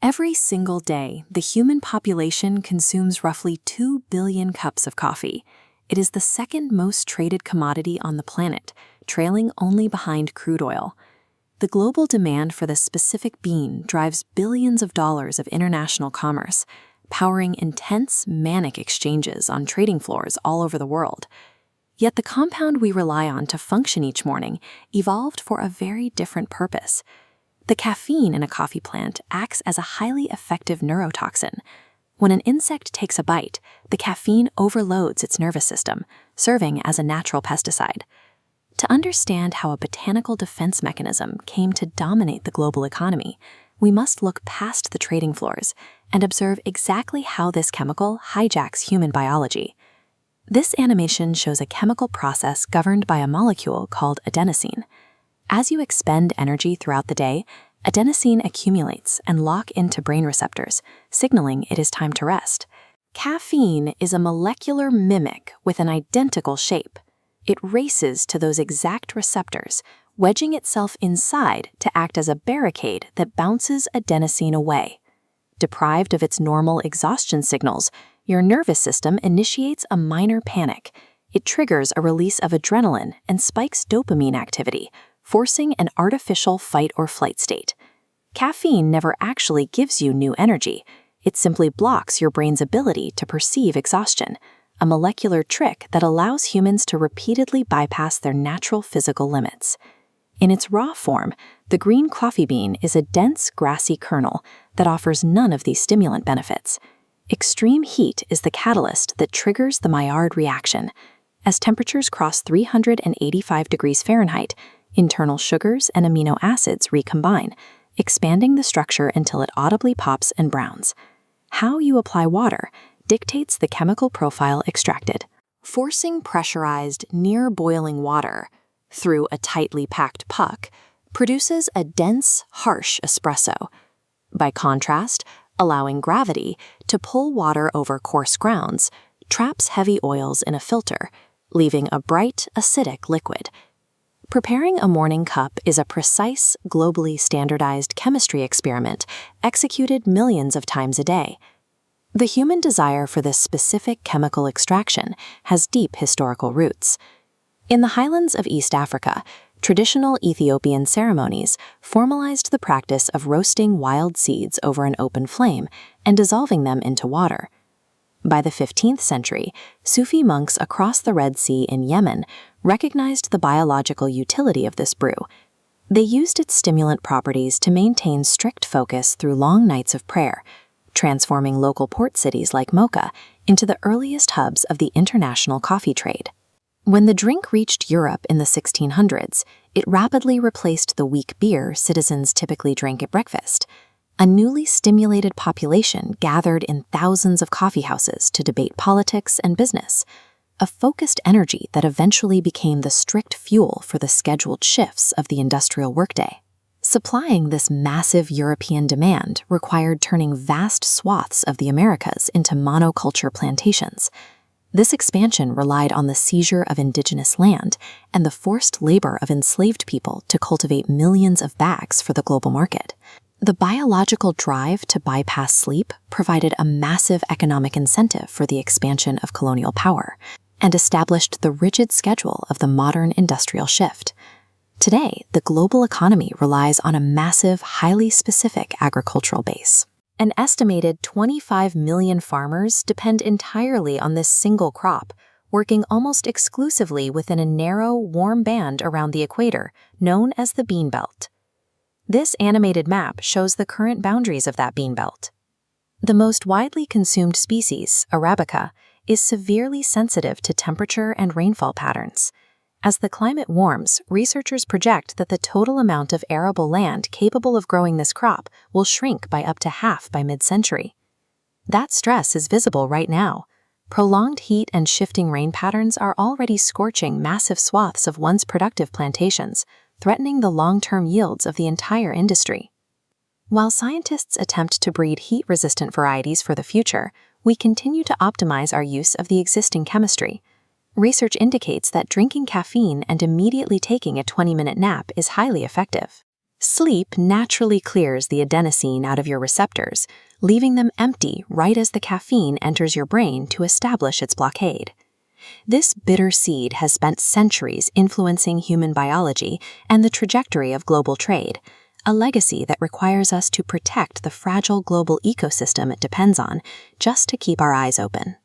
Every single day, the human population consumes roughly 2 billion cups of coffee. It is the second most traded commodity on the planet, trailing only behind crude oil. The global demand for this specific bean drives billions of dollars of international commerce, powering intense, manic exchanges on trading floors all over the world. Yet the compound we rely on to function each morning evolved for a very different purpose. The caffeine in a coffee plant acts as a highly effective neurotoxin. When an insect takes a bite, the caffeine overloads its nervous system, serving as a natural pesticide. To understand how a botanical defense mechanism came to dominate the global economy, we must look past the trading floors and observe exactly how this chemical hijacks human biology. This animation shows a chemical process governed by a molecule called adenosine. As you expend energy throughout the day, adenosine accumulates and locks into brain receptors, signaling it is time to rest. Caffeine is a molecular mimic with an identical shape. It races to those exact receptors, wedging itself inside to act as a barricade that bounces adenosine away. Deprived of its normal exhaustion signals, your nervous system initiates a minor panic. It triggers a release of adrenaline and spikes dopamine activity, forcing an artificial fight-or-flight state. Caffeine never actually gives you new energy. It simply blocks your brain's ability to perceive exhaustion, a molecular trick that allows humans to repeatedly bypass their natural physical limits. In its raw form, the green coffee bean is a dense, grassy kernel that offers none of these stimulant benefits. Extreme heat is the catalyst that triggers the Maillard reaction. As temperatures cross 385 degrees Fahrenheit, internal sugars and amino acids recombine, expanding the structure until it audibly pops and browns. How you apply water dictates the chemical profile extracted. Forcing pressurized, near-boiling water through a tightly packed puck produces a dense, harsh espresso. By contrast, allowing gravity to pull water over coarse grounds traps heavy oils in a filter, leaving a bright, acidic liquid. Preparing a morning cup is a precise, globally standardized chemistry experiment executed millions of times a day. The human desire for this specific chemical extraction has deep historical roots. In the highlands of East Africa, traditional Ethiopian ceremonies formalized the practice of roasting wild seeds over an open flame and dissolving them into water. By the 15th century, Sufi monks across the Red Sea in Yemen recognized the biological utility of this brew. They used its stimulant properties to maintain strict focus through long nights of prayer, transforming local port cities like Mocha into the earliest hubs of the international coffee trade. When the drink reached Europe in the 1600s, it rapidly replaced the weak beer citizens typically drank at breakfast. A newly stimulated population gathered in thousands of coffee houses to debate politics and business, a focused energy that eventually became the strict fuel for the scheduled shifts of the industrial workday. Supplying this massive European demand required turning vast swaths of the Americas into monoculture plantations. This expansion relied on the seizure of indigenous land and the forced labor of enslaved people to cultivate millions of bags for the global market. The biological drive to bypass sleep provided a massive economic incentive for the expansion of colonial power and established the rigid schedule of the modern industrial shift. Today, the global economy relies on a massive, highly specific agricultural base. An estimated 25 million farmers depend entirely on this single crop, working almost exclusively within a narrow, warm band around the equator, known as the bean belt. This animated map shows the current boundaries of that bean belt. The most widely consumed species, Arabica, is severely sensitive to temperature and rainfall patterns. As the climate warms, researchers project that the total amount of arable land capable of growing this crop will shrink by up to half by mid-century. That stress is visible right now. Prolonged heat and shifting rain patterns are already scorching massive swaths of once productive plantations, threatening the long-term yields of the entire industry. While scientists attempt to breed heat-resistant varieties for the future, we continue to optimize our use of the existing chemistry. Research indicates that drinking caffeine and immediately taking a 20-minute nap is highly effective. Sleep naturally clears the adenosine out of your receptors, leaving them empty right as the caffeine enters your brain to establish its blockade. This bitter seed has spent centuries influencing human biology and the trajectory of global trade, a legacy that requires us to protect the fragile global ecosystem it depends on just to keep our eyes open.